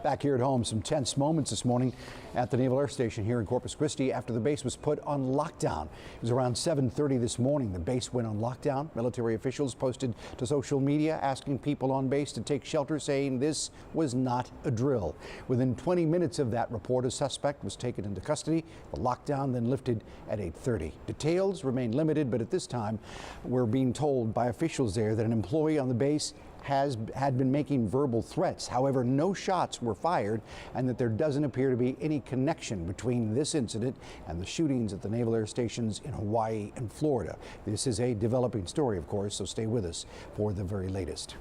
Back here at home, some tense moments this morning at the Naval Air Station here in Corpus Christi after the base was put on lockdown. It was around 7:30 this morning. The base went on lockdown. Military officials posted to social media asking people on base to take shelter, saying this was not a drill. Within 20 minutes of that report, a suspect was taken into custody. The lockdown then lifted at 8:30. Details remain limited, but at this time, we're being told by officials there that an employee on the base had been making verbal threats. However, no shots were fired, and that there doesn't appear to be any connection between this incident and the shootings at the naval air stations in Hawaii and Florida. This is a developing story, of course, so stay with us for the very latest.